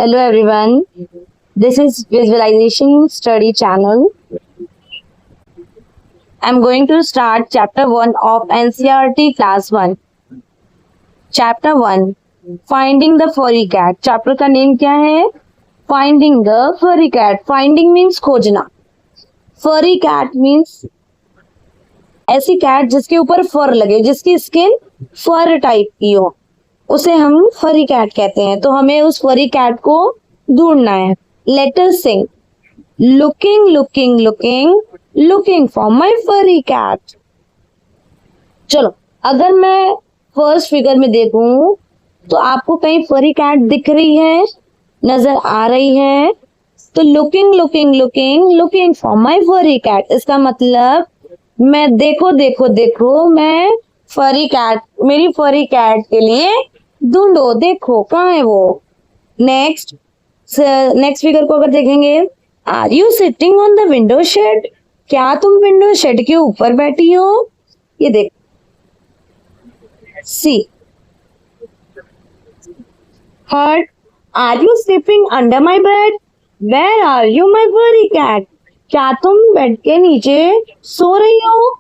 Hello everyone, this is Visualization Study channel. I'm going to start chapter 1 of NCERT class 1. Chapter 1, Finding the Furry Cat. Chapter का name क्या है? Finding the Furry Cat. Finding means खोजना. Furry cat means ऐसी cat जिसके ऊपर फर लगे, जिसकी skin फर type की हो, उसे हम फरी कैट कहते हैं. तो हमें उस फरी कैट को ढूंढना है. Let us sing. Looking looking looking looking for my furry cat. चलो, अगर मैं फर्स्ट फिगर में देखूं तो आपको कहीं फरी कैट दिख रही है, नजर आ रही है? तो looking looking looking looking for my furry cat, इसका मतलब मैं देखो देखो देखो मैं फरी कैट, मेरी फरी कैट के लिए ढूंढो, देखो कहाँ है वो. नेक्स्ट फिगर को अगर देखेंगे, are you sitting on the window shade. क्या तुम विंडो शेड के ऊपर बैठी हो? ये देख. See. Third, are you sleeping under my bed. Where are you my furry cat. क्या तुम बेड के नीचे सो रही हो?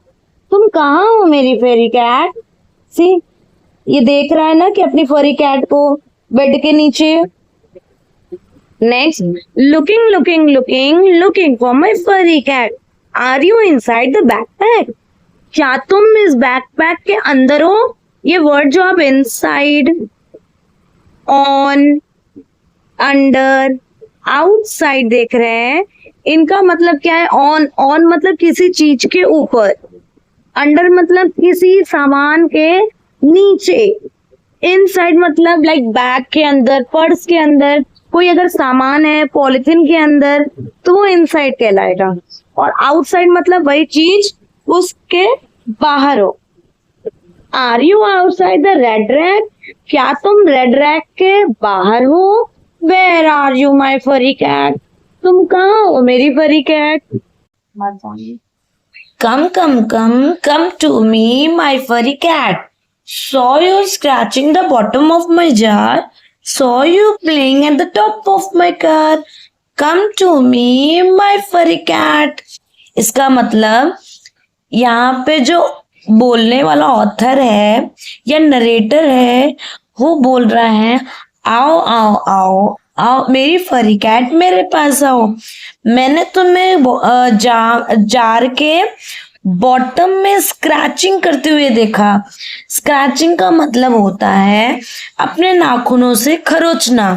तुम कहाँ हो मेरी फेरी कैट? सी, ये देख रहा है ना कि अपनी फरी कैट को बेड के नीचे. Next, looking looking looking looking for my furry cat. Are you inside the backpack. क्या तुम इस बैकपैक के अंदर हो? ये वर्ड जो आप इनसाइड, ऑन, अंडर, आउटसाइड देख रहे हैं, इनका मतलब क्या है? ऑन मतलब किसी चीज के ऊपर, अंडर मतलब किसी सामान के नीचे, इनसाइड मतलब लाइक बैग के अंदर, पर्स के अंदर कोई अगर सामान है पॉलिथीन के अंदर तो वो इनसाइड कहलाएगा. और आउटसाइड मतलब वही चीज उसके बाहर हो. Are you outside the red rack. क्या तुम रेड रैक के बाहर हो? Where are you my furry cat. तुम कहाँ हो मेरी फरी cat? Come to me, my furry cat. Saw you scratching the bottom of my jar. Saw you playing at the top of my car. Come to me, my furry cat. इसका मतलब यहाँ पे जो बोलने वाला ऑथर है या narrator है, वो बोल रहा है, आओ आओ आओ आओ मेरी फरी कैट, मेरे पास आओ. मैंने तुम्हें जार के बॉटम में स्क्रैचिंग करते हुए देखा. स्क्रैचिंग का मतलब होता है अपने नाखूनों से खरोचना.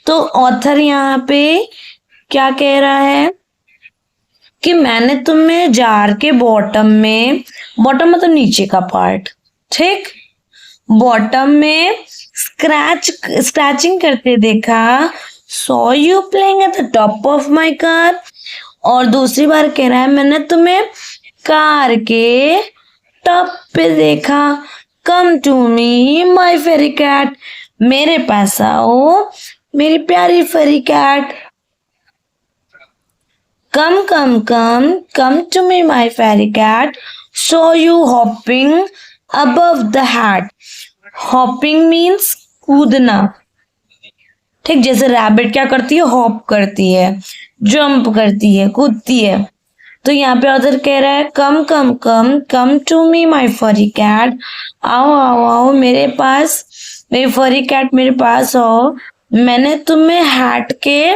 तो ऑथर यहाँ पे क्या कह रहा है कि मैंने तुम्हें जार के बॉटम मतलब नीचे का पार्ट, ठीक, बॉटम में स्क्रैचिंग करते देखा. Saw you playing at the top of my car. और दूसरी बार कह रहा है मैंने तुम्हें कार के टॉप पे देखा. Come to me my fairy cat. मेरे पास आओ मेरी प्यारी fairy cat. Come to me, my fairy cat. Saw you hopping above the hat. Hopping means कूदना, ठीक. जैसे रैबिट क्या करती है? हॉप करती है, जंप करती है, कूदती है. तो यहाँ पे ऑथर कह रहा है कम to me my furry cat. आओ आओ आओ मेरे पास, मेरी फरी कैट मेरे पास आओ. मैंने तुम्हें हैट के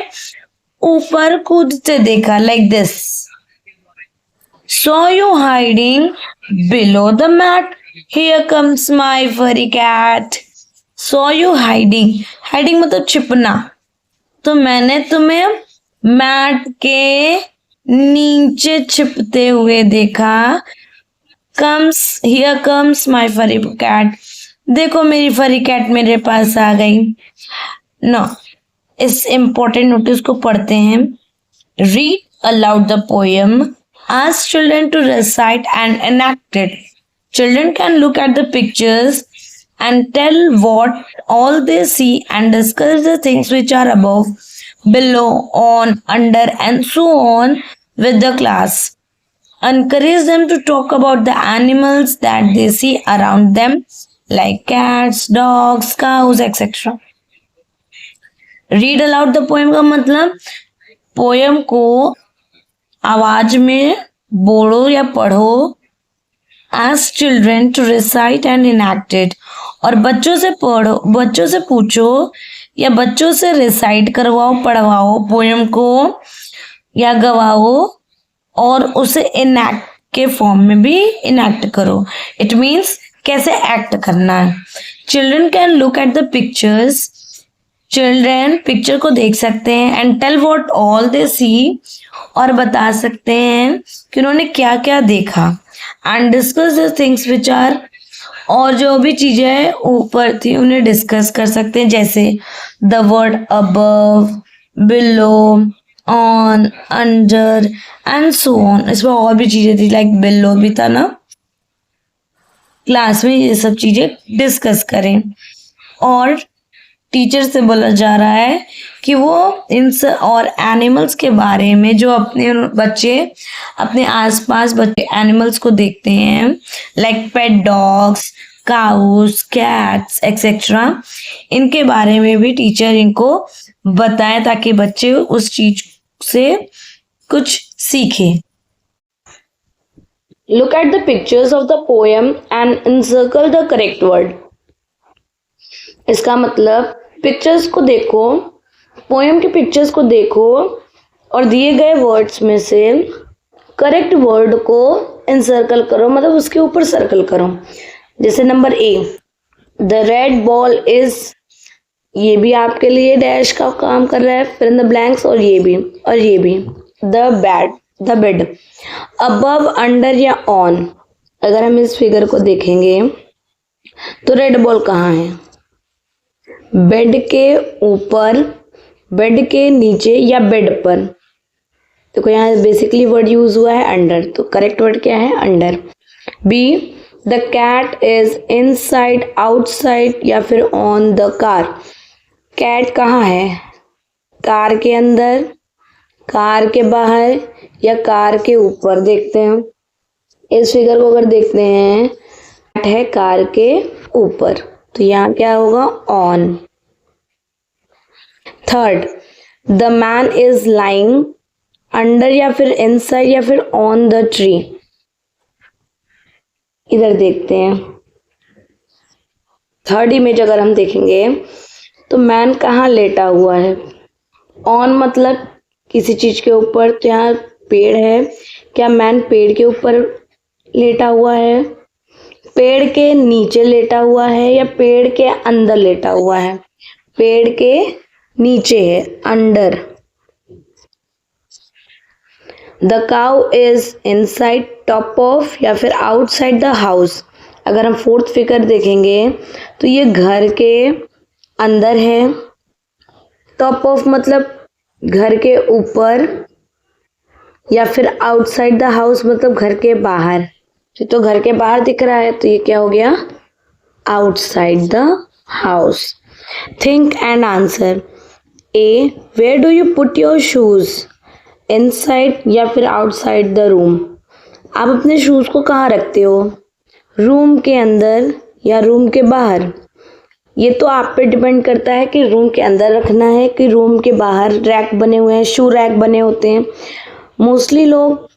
ऊपर कूदते देखा, like this. Saw you hiding below the mat. Here comes my furry cat. Saw you hiding. Hiding मतलब छिपना. तो मैंने तुम्हें मैट के नीचे छिपते हुए देखा. Here comes my furry cat. देखो मेरी फरी कैट मेरे पास आ गई. नो, इस इम्पोर्टेंट नोटिस को पढ़ते हैं. Read aloud the poem. Ask children to recite and enact it. Children can look at the pictures and tell what all they see and discuss the things which are above, below, on, under and so on with the class. Encourage them to talk about the animals that they see around them like cats, dogs, cows, etc. Read aloud the poem का मतलब poem को आवाज में बोलो या पढ़ो। Ask children to recite and enact it. और बच्चों से पढ़ो, बच्चों से पूछो या बच्चों से रिसाइट करवाओ, पढ़वाओ पोएम को या गवाओ और उसे इनैक्ट के फॉर्म में भी इनैक्ट करो। इट मीन्स कैसे एक्ट करना है। Children can look at the pictures, children picture को देख सकते हैं and tell what all they see, और बता सकते हैं कि उन्होंने क्या क्या देखा। And discuss the things which are, और जो भी चीजें ऊपर थी उन्हें डिस्कस कर सकते हैं, जैसे the word above, below, on, under and so on. इसमें और भी चीजें थी, लाइक बिलो भी था ना। क्लास में ये सब चीजें डिस्कस करें। और टीचर से बोला जा रहा है कि वो इन और एनिमल्स के बारे में, जो अपने बच्चे अपने आसपास बच्चे एनिमल्स को देखते हैं, लाइक पेट डॉग्स, काउस, कैट्स एक्सेट्रा, इनके बारे में भी टीचर इनको बताए ताकि बच्चे उस चीज से कुछ सीखें। Look at the pictures of the poem and encircle the correct word. इसका मतलब पिक्चर्स को देखो, पोएम के पिक्चर्स को देखो और दिए गए वर्ड्स में से करेक्ट वर्ड को एनसर्कल करो, मतलब उसके ऊपर सर्कल करो। जैसे number A, the red ball is, ये भी आपके लिए डैश का काम कर रहा है, फिर इन द ब्लैंक्स, और ये भी और ये भी। द बेड, अबव, अंडर या ऑन। अगर हम इस फिगर को देखेंगे तो रेड बॉल कहाँ है? बेड के ऊपर, बेड के नीचे या बेड पर। देखो यहाँ बेसिकली वर्ड यूज हुआ है अंडर, तो करेक्ट वर्ड क्या है? Under. B, the cat is inside, outside या फिर ऑन द कार। कैट कहाँ है? कार के अंदर, कार के बाहर या कार के ऊपर। देखते हैं इस फिगर को, अगर देखते हैं कैट है कार के ऊपर, तो यहाँ क्या होगा? On. Third, the man is lying, under या फिर इनसाइड या फिर ऑन द ट्री। इधर देखते हैं थर्ड इमेज, अगर हम देखेंगे तो मैन कहाँ लेटा हुआ है? ऑन मतलब किसी चीज के ऊपर, तो यहाँ पेड़ है, क्या मैन पेड़ के ऊपर लेटा हुआ है, पेड़ के नीचे लेटा हुआ है या पेड़ के अंदर लेटा हुआ है? पेड़ के नीचे है, under. The cow is inside, top of या फिर आउटसाइड द हाउस। अगर हम फोर्थ फिगर देखेंगे तो ये घर के अंदर है, टॉप ऑफ मतलब घर के ऊपर, या फिर आउटसाइड द हाउस मतलब घर के बाहर। तो घर के बाहर दिख रहा है, तो ये क्या हो गया? Outside the house. Think and answer. A, where do you put your shoes? Inside या फिर आउटसाइड द रूम। आप अपने शूज को कहाँ रखते हो? रूम के अंदर या रूम के बाहर? ये तो आप पे डिपेंड करता है कि रूम के अंदर रखना है कि रूम के बाहर। रैक बने हुए हैं, शू रैक बने होते हैं, मोस्टली लोग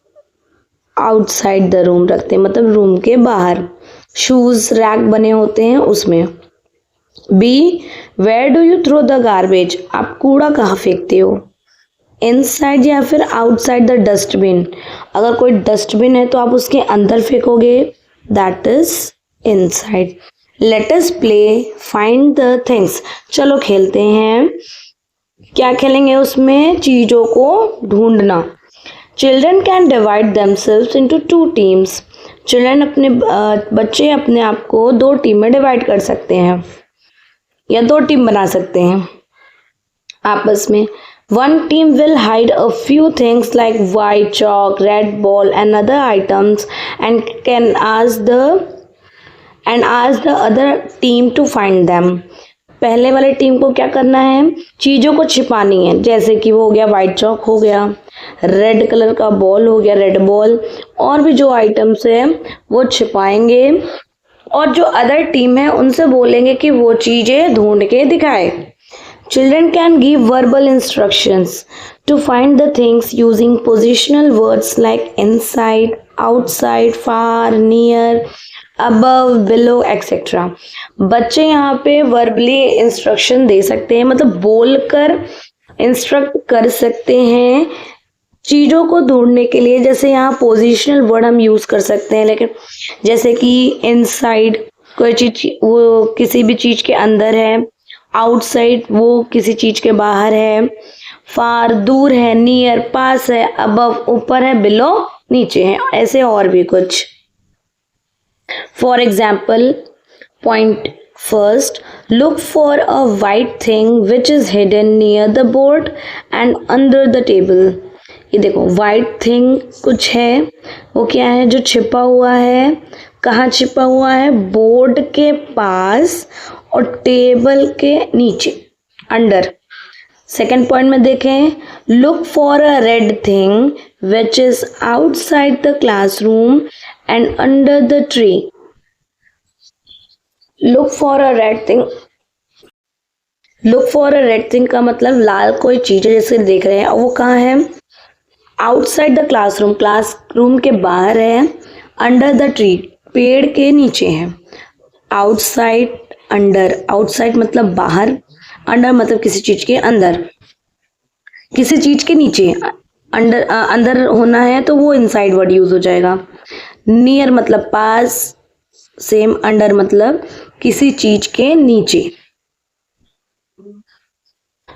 आउटसाइड द रूम रखते हैं, मतलब रूम के बाहर शूज रैक बने होते हैं उसमें। B, where do you throw the garbage? आप कूड़ा कहाँ फेंकते हो? इनसाइड या फिर आउटसाइड द डस्टबिन। अगर कोई डस्टबिन है तो आप उसके अंदर फेंकोगे, that is inside. Let us play find the things. चलो खेलते हैं। क्या खेलेंगे उसमें? चीजों को ढूंढना। Children can divide themselves into 2 teams. Children अपने बच्चे अपने आप को 2 टीम में डिवाइड कर सकते हैं या 2 टीम बना सकते हैं आपस में। One team will hide a few things like white chalk, red ball and other items and can ask the other team to find them. पहले वाले टीम को क्या करना है? चीज़ों को छिपानी है, जैसे कि वो हो गया वाइट चॉक, हो गया रेड कलर का बॉल, हो गया रेड बॉल, और भी जो आइटम्स है वो छिपाएंगे, और जो अदर टीम है उनसे बोलेंगे कि वो चीज़ें ढूंढ के दिखाए। Children can give verbal instructions to find the things using positional words like inside, outside, far, near, above, below, etc. बच्चे यहाँ पे वर्बली इंस्ट्रक्शन दे सकते हैं, मतलब बोलकर इंस्ट्रक्ट कर सकते हैं चीजों को ढूंढने के लिए। जैसे यहाँ पोजिशनल वर्ड हम यूज कर सकते हैं, लेकिन जैसे कि इनसाइड कोई चीज वो किसी भी चीज के अंदर है, आउटसाइड वो किसी चीज के बाहर है, फार दूर है, नियर पास है, अबव ऊपर है, बिलो नीचे है, ऐसे और भी कुछ। For example, point first, look for a white thing which is hidden near the board and under the table। ये देखो white thing कुछ है, वो क्या है जो छिपा हुआ है, कहाँ छिपा हुआ है, बोर्ड के पास और टेबल के नीचे, अंडर। सेकेंड पॉइंट में देखें, look for a red thing which is outside the classroom and under the tree. Look for a red thing, look for a red thing का मतलब लाल कोई चीज है जैसे देख रहे हैं, और वो कहाँ है, आउटसाइड द क्लासरूम, क्लासरूम के बाहर है, अंडर द ट्री पेड़ के नीचे है। आउटसाइड, अंडर, आउटसाइड मतलब बाहर, अंडर मतलब किसी चीज के अंदर, किसी चीज के नीचे, अंडर अंदर होना है तो वो इनसाइड वर्ड यूज हो जाएगा। नियर मतलब पास, सेम अंडर मतलब किसी चीज के नीचे।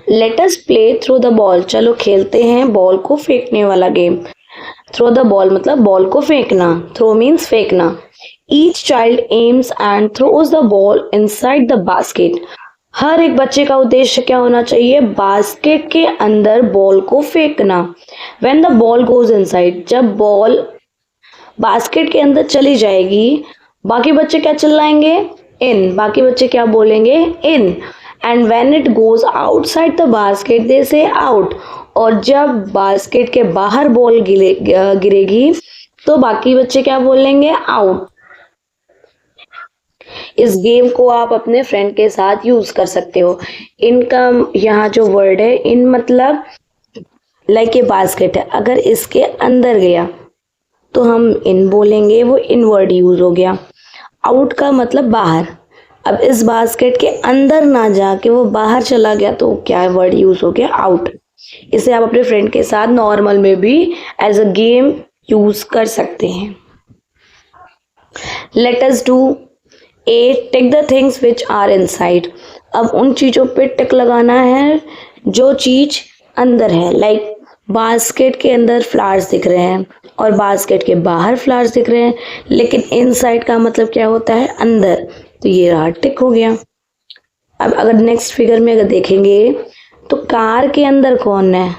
Let us play throw the ball, चलो खेलते हैं बॉल को फेंकने वाला गेम। थ्रो द बॉल मतलब बॉल को फेंकना, थ्रो मीन्स फेंकना। Each child aims and throws the ball inside the basket. हर एक बच्चे का उद्देश्य क्या होना चाहिए, बास्केट के अंदर बॉल को फेंकना। When the ball goes inside, जब बॉल बास्केट के अंदर चली जाएगी, बाकी बच्चे क्या चिल्लाएंगे, इन, बाकी बच्चे क्या बोलेंगे, in. And when it goes outside the basket they say out, और जब बास्केट के बाहर बॉल गिरेगी तो बाकी बच्चे क्या बोलेंगे, आउट। इस गेम को आप अपने फ्रेंड के साथ यूज कर सकते हो। इनका यहाँ जो वर्ड है, इन मतलब लाइक ये बास्केट है, अगर इसके अंदर गया तो हम इन बोलेंगे, वो इन वर्ड यूज हो गया। आउट का मतलब बाहर, अब इस बास्केट के अंदर ना जाके वो बाहर चला गया तो क्या वर्ड यूज हो गया, आउट। इसे आप अपने फ्रेंड के साथ नॉर्मल में भी एज अ गेम यूज कर सकते हैं। Let us do A, tick the things which are inside. अब उन चीजों पे टिक लगाना है जो चीज अंदर है, लाइक बास्केट के अंदर फ्लावर्स दिख रहे हैं और बास्केट के बाहर फ्लावर्स दिख रहे हैं, लेकिन इनसाइड का मतलब क्या होता है, अंदर, तो ये रहा टिक हो गया। अब अगर नेक्स्ट फिगर में अगर देखेंगे तो कार के अंदर कौन है,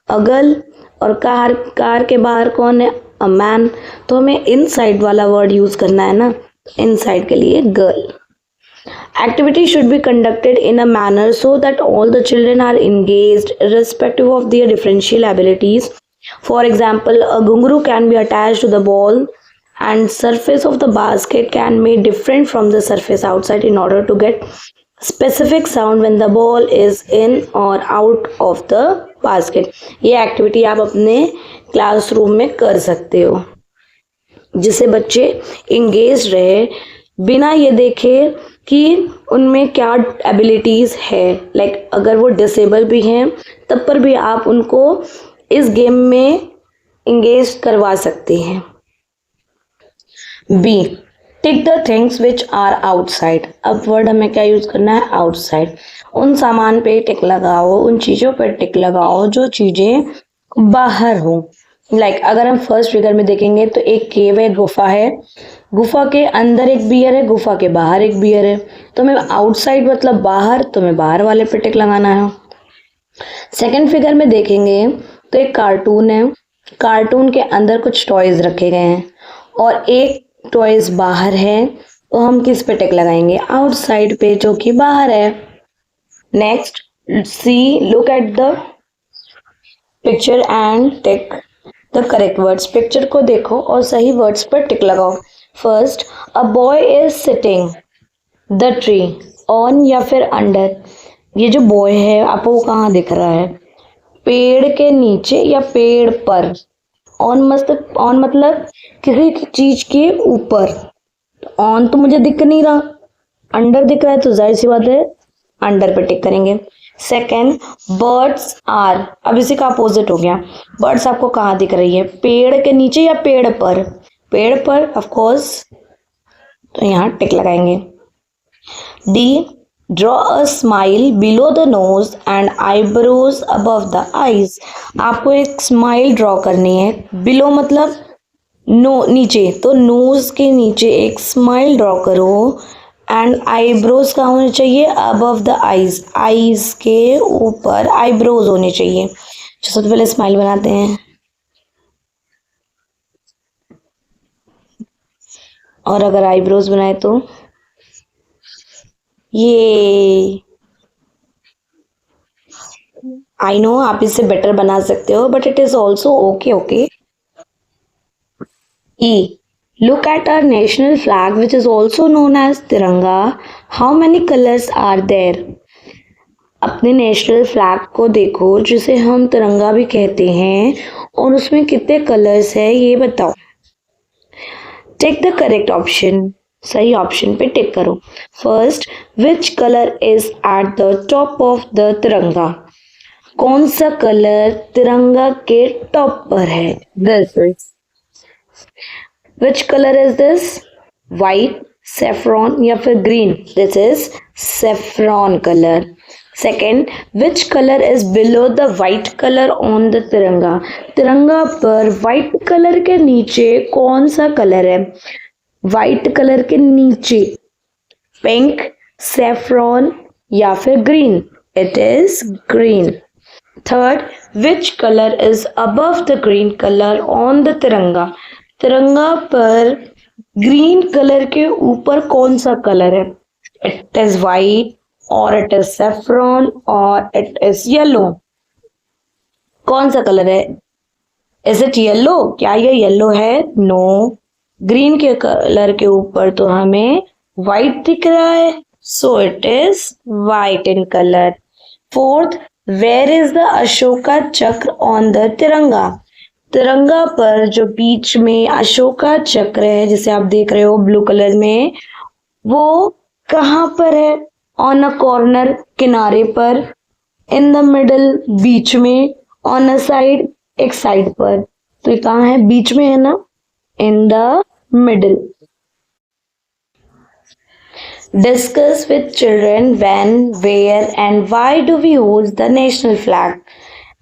अगल, और कार के बाहर कौन है, अ मैन, तो हमें इनसाइड वाला वर्ड यूज करना है ना, इनसाइड के लिए girl. Activity should be conducted in a manner so that all the children are engaged irrespective of their differential abilities. For example, a ghungroo can be attached to the ball and surface of the basket can be different from the surface outside in order to get specific sound when the ball is in or out of the basket. ये activity आप अपने classroom में कर सकते हो जिससे बच्चे engage रहे, बिना ये देखे कि उनमें क्या एबिलिटीज है, लाइक अगर वो डिसेबल भी हैं तब पर भी आप उनको इस गेम में इंगेज करवा सकते हैं। B, tick the things which are outside. अब वर्ड हमें क्या यूज करना है, आउटसाइड। उन सामान पे टिक लगाओ, उन चीजों पर टिक लगाओ जो चीजें बाहर हो। लाइक अगर हम फर्स्ट फिगर में देखेंगे तो एक केव है, गुफा है, गुफा के अंदर एक बियर है, गुफा के बाहर एक बियर है, तो हमें आउटसाइड मतलब बाहर, तो हमें बाहर वाले पे टिक लगाना है। सेकंड फिगर में देखेंगे तो एक कार्टून है, कार्टून के अंदर कुछ टॉयज रखे गए हैं और एक टॉयज बाहर है, तो हम किस पे टिक लगाएंगे, आउटसाइड पे जो कि बाहर है। Next, C, look at the picture and tick the correct words. Picture को देखो और सही वर्ड्स पर टिक लगाओ। First, a boy is sitting the tree, on या फिर अंडर, ये जो बॉय है आपको वो कहाँ दिख रहा है? पेड़ के नीचे या पेड़ पर? ऑन मतलब किसी चीज के ऊपर। ऑन तो मुझे दिख नहीं रहा, अंडर दिख रहा है तो जाहिर सी बात है अंडर पे टिक करेंगे। सेकंड, बर्ड्स आर, अब इसी का अपोजिट हो गया। बर्ड्स आपको कहाँ दिख रही है? पेड़ के नीचे या पेड़ पर? पेड़ पर ऑफ कोर्स, तो यहाँ टिक लगाएंगे। D, draw a smile below the nose and eyebrows above the eyes. आपको एक स्माइल ड्रॉ करनी है। बिलो मतलब नीचे, तो नोज के नीचे एक स्माइल ड्रॉ करो। एंड आईब्रोज कहाँ होने चाहिए? अबव द आईज, आईज के ऊपर आईब्रोज होने चाहिए। तो सबसे पहले स्माइल बनाते हैं, और अगर आईब्रोज बनाए तो ये, आई नो आप इससे बेटर बना सकते हो but it is also okay. E. Look at our national flag, which is also known as Tiranga. How many colors are there? अपने नेशनल फ्लैग को देखो जिसे हम तिरंगा भी कहते हैं, और उसमें कितने कलर्स है ये बताओ। टेक द करेक्ट ऑप्शन, सही ऑप्शन पे टिक करो। First, which colour is at the top of the तिरंगा? कौन सा कलर तिरंगा के टॉप पर है? This is, which color is this? White, saffron या फिर green? This is saffron color. Second, which color is below the white color on the तिरंगा? तिरंगा पर white color के नीचे कौन सा कलर है? white color के नीचे pink, saffron या फिर green? It is green. Third, which color is above the green color on the तिरंगा? तिरंगा पर ग्रीन कलर के ऊपर कौन सा कलर है? इट इज वाइट, और इट इज सेफ्रॉन, और इट इज येलो। कौन सा कलर है? Is it yellow? क्या ये येलो है? नो, ग्रीन के कलर के ऊपर तो हमें वाइट दिख रहा है, so it is white in colour. Fourth, where is the Ashoka Chakra on the तिरंगा? तिरंगा पर जो बीच में अशोका चक्र है जिसे आप देख रहे हो ब्लू कलर में, वो कहाँ पर है? ऑन अ कॉर्नर, किनारे पर, इन द मिडल, बीच में, ऑन अ साइड, एक साइड पर। तो ये कहाँ है? बीच में है ना, in the middle. Discuss with children when, where and why do we use the national flag.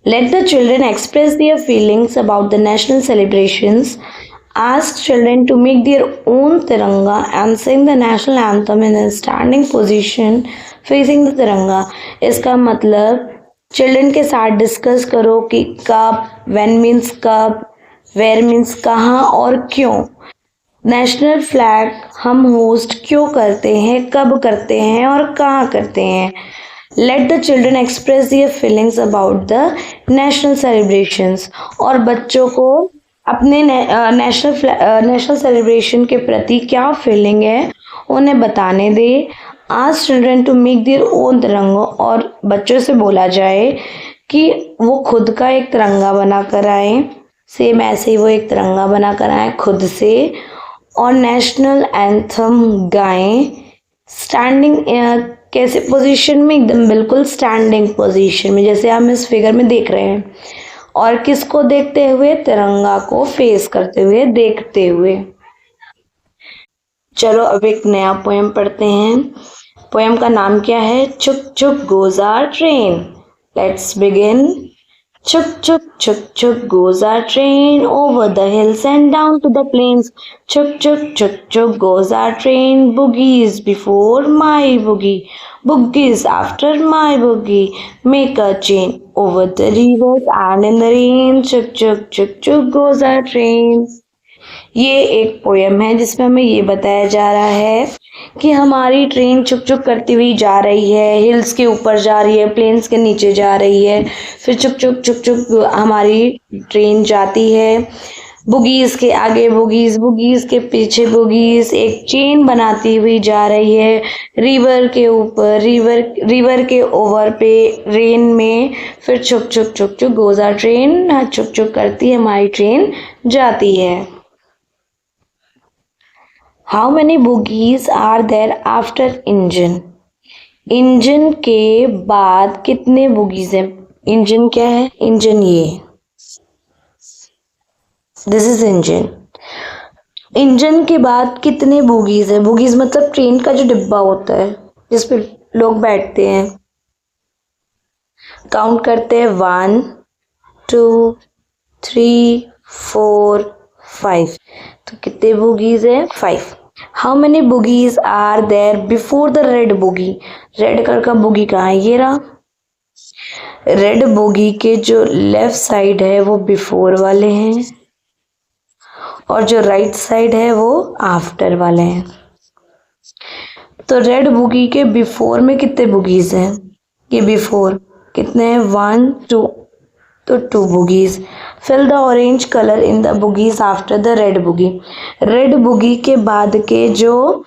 Let the children express their feelings about the national celebrations. Ask children to make their own tiranga and sing the national anthem in a standing position facing the tiranga. इसका मतलब children के साथ discuss करो कि कब, when means कब, where means कहाँ और क्यों। नेशनल फ्लैग हम होस्ट क्यों करते हैं, कब करते हैं और कहाँ करते हैं। Let the children express their feelings about the national celebrations. और बच्चों को अपने नेशनल सेलिब्रेशन के प्रति क्या फीलिंग है उन्हें बताने दे। Ask children to make their own तिरंगा, और बच्चों से बोला जाए कि वो खुद का एक तिरंगा बना कर आए। सेम ऐसे ही वो एक तिरंगा बना कर आए खुद से, और नेशनल एंथम गाएं। स्टैंडिंग कैसे पोजीशन में? एकदम बिल्कुल स्टैंडिंग पोजीशन में, जैसे हम इस फिगर में देख रहे हैं। और किसको देखते हुए? तिरंगा को फेस करते हुए, देखते हुए। चलो अब एक नया पोएम पढ़ते हैं। पोएम का नाम क्या है? चुक चुक goes our train. Let's begin. Chuk chuk chuk chuk goes our train over the hills and down to the plains. Chuk chuk chuk chuk goes our train. Boogies before my boogie, boogies after my boogie. Make a chain over the rivers and in the rain. Chuk chuk chuk chuk goes our train. ये एक poem है जिसमें हमें ये बताया जा रहा है कि हमारी ट्रेन चुक चुक करती हुई जा रही है, हिल्स के ऊपर जा रही है, प्लेन्स के नीचे जा रही है, फिर चुक चुक चुक चुक हमारी ट्रेन जाती है बुगीज के आगे बुगीज, बुगीज के पीछे बुगीज, एक चेन बनाती हुई जा रही है रिवर के ऊपर, रिवर के ओवर पे रेन में, फिर छुक छुक छुक छुक गोज आर ट्रेन, छुक छुक करती है हमारी ट्रेन जाती है। How many bogies are there after engine? Engine के बाद कितने बुगीज हैं? इंजन क्या है? इंजन ये, दिस इज इंजन। इंजन के बाद कितने बोगीज है? बोगीज मतलब ट्रेन का जो डिब्बा होता है जिस पे लोग बैठते हैं। काउंट करते हैं 1 2 3 4 5। तो कितने बोगीज है? 5। How many bogies are there before the red bogie? Red colour का बोगी कहाँ है? ये रहा। रेड बोगी के जो लेफ्ट साइड है वो बिफोर वाले हैं और जो राइट साइड है वो आफ्टर वाले हैं। तो रेड बुगी के बिफोर में कितने बुगीज हैं? ये बिफोर कितने हैं? 1 2, तो 2 bogies. Fill the orange colour in the bogies after the red bogie. Red bogie के बाद के जो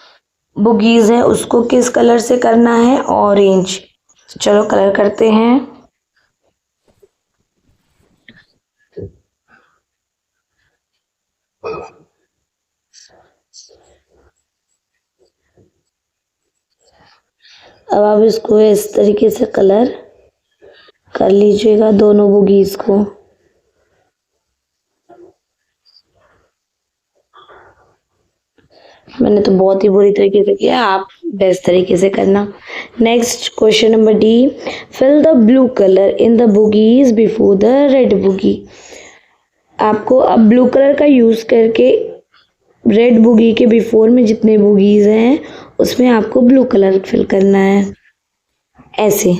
बुगीज हैं उसको किस कलर से करना है? ऑरेंज। चलो कलर करते हैं। अब आप इसको इस तरीके से कलर कर लीजिएगा दोनों बुगीज को। मैंने तो बहुत ही बुरी तरीके से किया, आप बेस्ट तरीके से करना। Next question number D, fill the blue colour in the bogies before the red bogie. आपको अब ब्लू कलर का यूज करके रेड बुगी के बिफोर में जितने बुगीज हैं उसमें आपको ब्लू कलर फिल करना है। ऐसे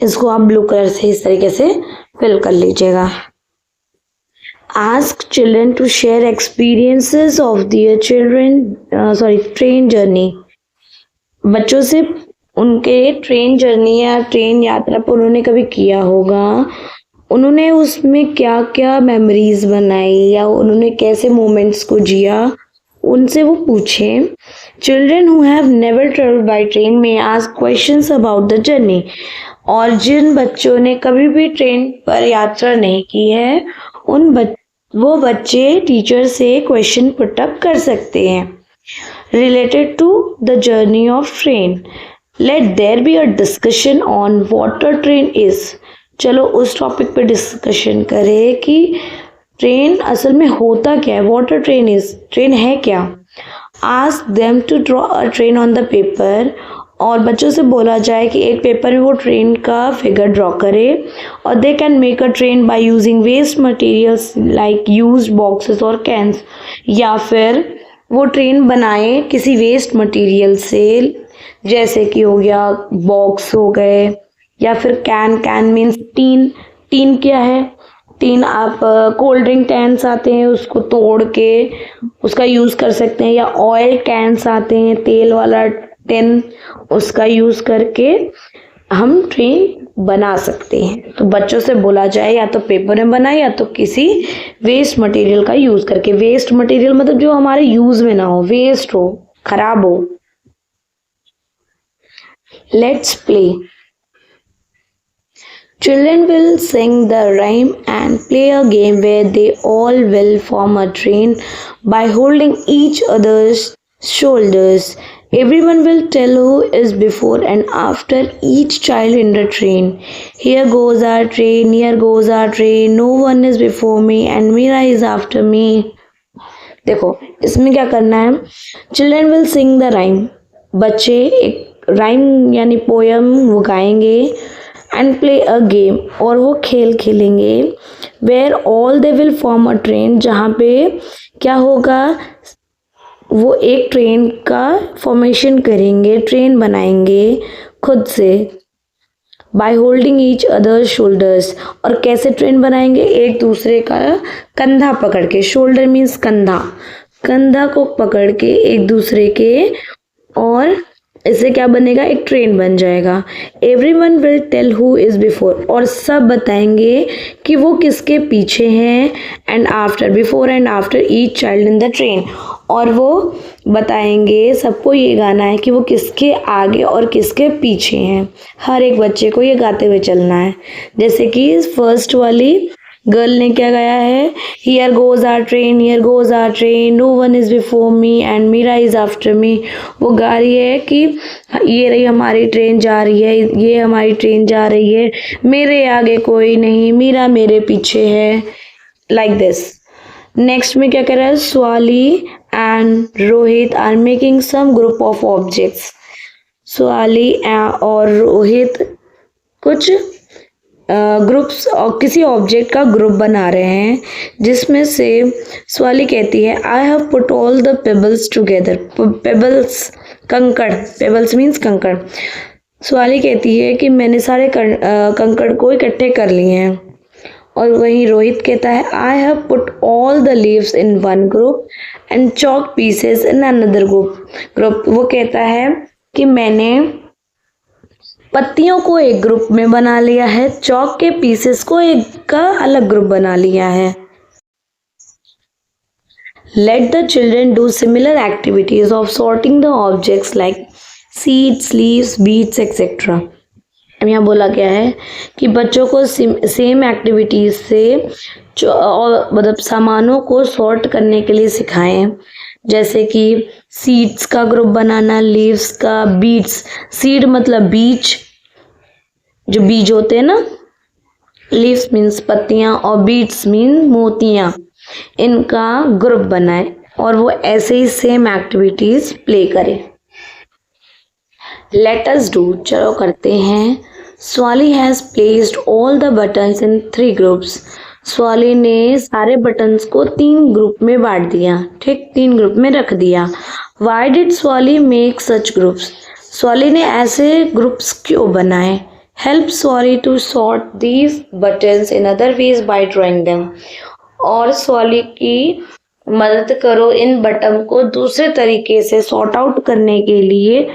इसको आप ब्लू कलर से इस तरीके से फिल कर लीजिएगा। Ask children to share experiences of their train journey. बच्चों से उनके ट्रेन जर्नी या ट्रेन यात्रा पर उन्होंने कभी किया होगा, उन्होंने उसमें क्या क्या मेमोरीज बनाई या उन्होंने कैसे मोमेंट्स को जिया, उनसे वो पूछें। Children who have never travelled by train में ask questions about the journey. और जिन बच्चों ने कभी भी ट्रेन पर यात्रा नहीं की है वो बच्चे टीचर से क्वेश्चन पुटअप कर सकते हैं related to the journey of train. Let there be a discussion on what a train is. चलो उस टॉपिक पे डिस्कशन करें कि ट्रेन असल में होता क्या है, what a train is, train है क्या। Ask them to draw a train on the paper. और बच्चों से बोला जाए कि एक पेपर में वो ट्रेन का फिगर ड्रॉ करे। और they can make a train by using waste materials like used boxes और कैंस। या फिर वो ट्रेन बनाए किसी वेस्ट मटेरियल से, जैसे कि हो गया बॉक्स हो गए या फिर कैन मीन्स टीन। टीन क्या है? टीन आप कोल्ड ड्रिंक कैंस आते हैं उसको तोड़ के उसका यूज़ कर सकते हैं, या ऑयल कैंस आते हैं तेल वाला टिन, उसका यूज़ करके हम ट्रेन बना सकते हैं। तो बच्चों से बोला जाए या तो पेपर में बनाए या तो किसी वेस्ट मटेरियल का यूज़ करके। वेस्ट मटेरियल मतलब जो हमारे यूज़ में ना हो, वेस्ट हो, खराब हो। Let's play. Children will sing the rhyme and play a game where they all will form a train by holding each other's shoulders. Everyone will tell who is before and after each child in the train. Here goes our train, here goes our train, no one is before me and Mira is after me. देखो इसमें क्या करना है, children will sing the rhyme, बच्चे एक rhyme यानी poem वो गाएंगे, एंड प्ले अ गेम और वो खेल खेलेंगे, where all they will form a train, जहाँ पे क्या होगा वो एक ट्रेन का फॉर्मेशन करेंगे, ट्रेन बनाएंगे खुद से। By holding each other shoulders, और कैसे ट्रेन बनाएंगे, एक दूसरे का कंधा पकड़ के, शोल्डर मीन्स कंधा, कंधा को पकड़ के एक दूसरे के, और इससे क्या बनेगा, एक ट्रेन बन जाएगा। Everyone will tell who is before, और सब बताएंगे कि वो किसके पीछे हैं। And after, before and after each child in the train, और वो बताएंगे, सबको ये गाना है कि वो किसके आगे और किसके पीछे हैं। हर एक बच्चे को ये गाते हुए चलना है। जैसे कि फर्स्ट वाली गर्ल ने क्या गाया है, here goes our train, here goes our train, no one is before me and Meera is after me. वो गा रही है कि ये रही हमारी ट्रेन जा रही है, ये हमारी ट्रेन जा रही है, मेरे आगे कोई नहीं, मीरा मेरे पीछे है, लाइक दिस। नेक्स्ट में क्या कर रहा है, Swali and Rohit are making some group of objects. Swali और रोहित कुछ ग्रुप्स और किसी ऑब्जेक्ट का ग्रुप बना रहे हैं, जिसमें से स्वाली कहती है I have put all the pebbles together. Pebbles कंकड़, पेबल्स मीन्स कंकड़। स्वाली कहती है कि मैंने सारे कंकड़ को इकट्ठे कर लिए हैं। और वहीं रोहित कहता है I have put all the leaves in one group and chalk pieces in another group. वो कहता है कि मैंने पत्तियों को एक ग्रुप में बना लिया है, चॉक के पीसेस को एक का अलग ग्रुप बना लिया है। Let the children do similar activities of sorting the objects like seeds, leaves, beads etcetera. अब यहाँ बोला गया है कि बच्चों को सेम एक्टिविटीज से मतलब सामानों को सॉर्ट करने के लिए सिखाएं। जैसे कि सीड्स का ग्रुप बनाना, लीव्स का, बीट्स, सीड मतलब बीज, जो बीज होते हैं ना, लीव्स मीन्स पत्तियां और बीट्स मीन मोतियां, इनका ग्रुप बनाए और वो ऐसे ही सेम एक्टिविटीज प्ले करें। लेट अस डू, चलो करते हैं। Swally has placed all the buttons in 3 groups. Swali ने सारे बटन्स को 3 ग्रुप में बांट दिया, ठीक, 3 ग्रुप में रख दिया। Why did Swali make such groups? Swali ने ऐसे ग्रुप्स क्यों बनाए? Help Swali to sort these buttons in other ways by drawing them. और स्वाली की मदद करो इन बटन को दूसरे तरीके से सॉर्ट आउट करने के लिए,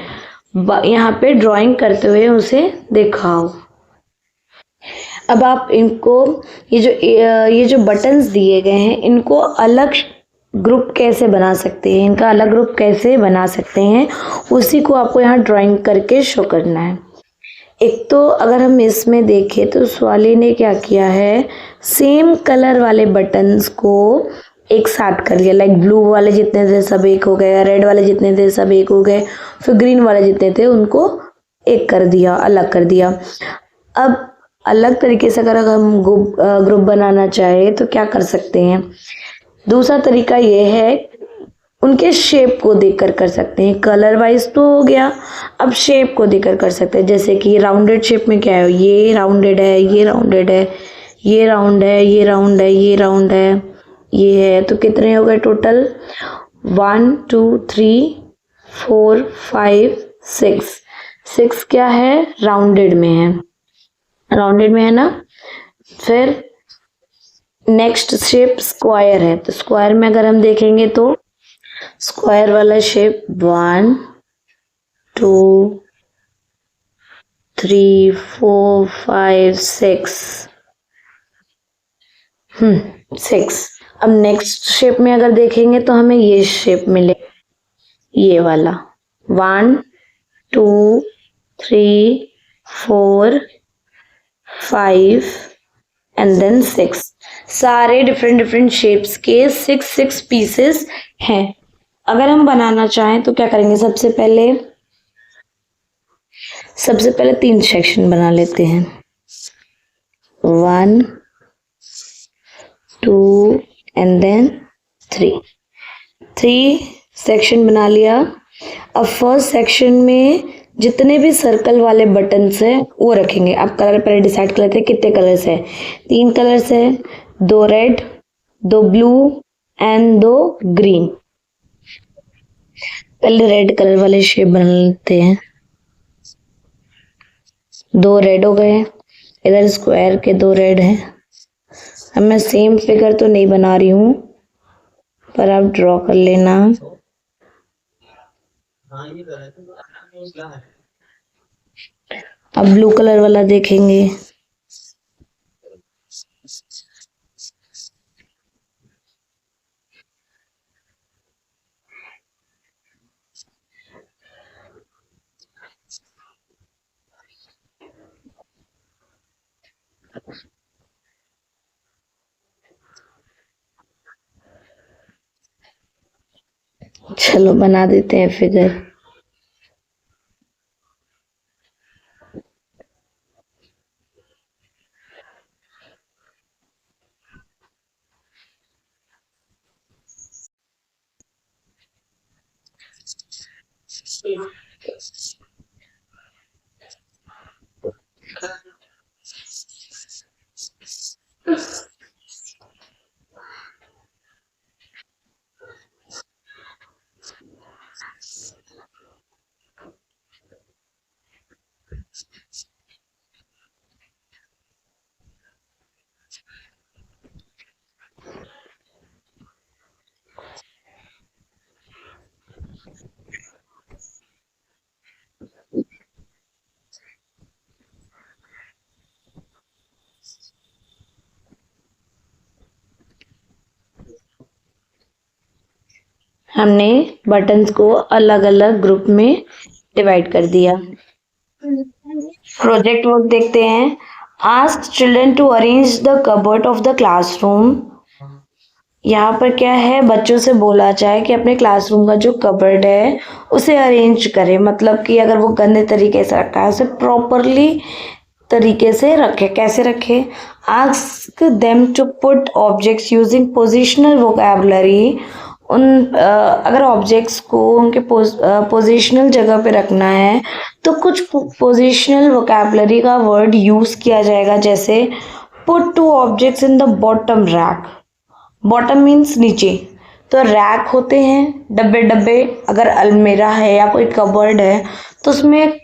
यहाँ पे ड्राइंग करते हुए उसे दिखाओ। अब आप इनको ये जो बटन्स दिए गए हैं, इनको अलग ग्रुप कैसे बना सकते हैं, इनका अलग ग्रुप कैसे बना सकते हैं, उसी को आपको यहाँ ड्राइंग करके शो करना है। एक तो अगर हम इसमें देखें तो स्वाली ने क्या किया है, सेम कलर वाले बटन्स को एक साथ कर लिया। लाइक ब्लू वाले जितने थे सब एक हो गए, रेड वाले जितने थे सब एक हो गए, फिर ग्रीन वाले जितने थे उनको एक कर दिया, अलग कर दिया। अब अलग तरीके से अगर हम ग्रुप बनाना चाहे तो क्या कर सकते हैं? दूसरा तरीका ये है, उनके शेप को देखकर कर सकते हैं। कलर वाइज तो हो गया, अब शेप को देखकर कर सकते हैं। जैसे कि राउंडेड शेप में क्या है, ये राउंडेड है, ये राउंडेड है, ये राउंड है, ये राउंड है, ये राउंड है, ये है। तो कितने हो गए टोटल? 1 2 3 4 5 6। 6 क्या है? राउंडेड में है, राउंडेड में है ना। फिर नेक्स्ट शेप स्क्वायर है, तो स्क्वायर में अगर हम देखेंगे तो स्क्वायर वाला शेप 1 2 3 4 5 6 6। अब नेक्स्ट शेप में अगर देखेंगे तो हमें ये शेप मिले, ये वाला 1 2 3 4 5 एंड देन 6। सारे डिफरेंट शेप्स के 6 पीसेस हैं। अगर हम बनाना चाहें तो क्या करेंगे, सबसे पहले 3 सेक्शन बना लेते हैं। 1 2 एंड देन 3 सेक्शन बना लिया। अब फर्स्ट सेक्शन में जितने भी सर्कल वाले बटन्स हैं वो रखेंगे। आप कलर पहले डिसाइड कर लेते हैं कितने कलर्स है। 3 कलर्स है, 2 रेड, 2 ब्लू एंड 2 ग्रीन। पहले रेड कलर वाले शेप बना लेते हैं। 2 रेड हो गए, इधर स्क्वायर के 2 रेड हैं। अब मैं सेम फिगर तो नहीं बना रही हूँ, पर आप ड्रॉ कर लेना। अब ब्लू कलर वाला देखेंगे। चलो बना देते हैं फिगर। हमने बटन्स को अलग अलग ग्रुप में डिवाइड कर दिया। प्रोजेक्ट वर्क देखते हैं। Ask children to arrange the cupboard of the classroom. यहाँ पर क्या है, बच्चों से बोला जाए कि अपने क्लासरूम का जो कबर्ड है उसे अरेंज करें, मतलब कि अगर वो गंदे तरीके से रखा है उसे प्रॉपरली तरीके से रखे। कैसे रखे? Ask them to put objects using positional vocabulary. अगर ऑब्जेक्ट्स को उनके पोजिशनल जगह पे रखना है तो कुछ पोजिशनल वोकैबुलरी का वर्ड यूज किया जाएगा, जैसे put two objects in the bottom rack. Bottom means नीचे, तो रैक होते हैं डब्बे डब्बे। अगर अलमीरा है या कोई कबर्ड है तो उसमें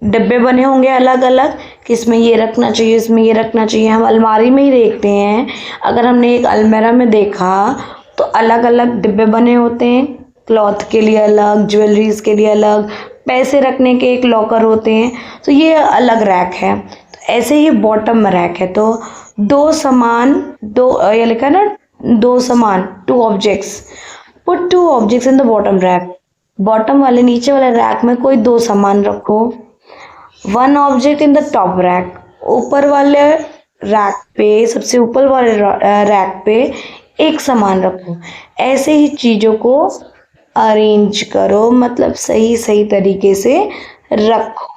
डब्बे बने होंगे अलग अलग कि इसमें ये रखना चाहिए, इसमें ये रखना चाहिए। हम अलमारी में ही देखते हैं, अगर हमने एक अलमीरा में देखा तो अलग अलग डिब्बे बने होते हैं, क्लॉथ के लिए अलग, ज्वेलरीज के लिए अलग, पैसे रखने के एक लॉकर होते हैं, तो ये अलग रैक है। तो ऐसे ही बॉटम रैक है। तो ये लिखा ना, दो समान, two objects, put two objects in the bottom rack. Bottom वाले नीचे वाले रैक में कोई दो सामान रखो। One object in the top rack, ऊपर वाले रैक पे, सबसे ऊपर वाले रैक पे एक सामान रखो। ऐसे ही चीजों को अरेंज करो, मतलब सही सही तरीके से रखो।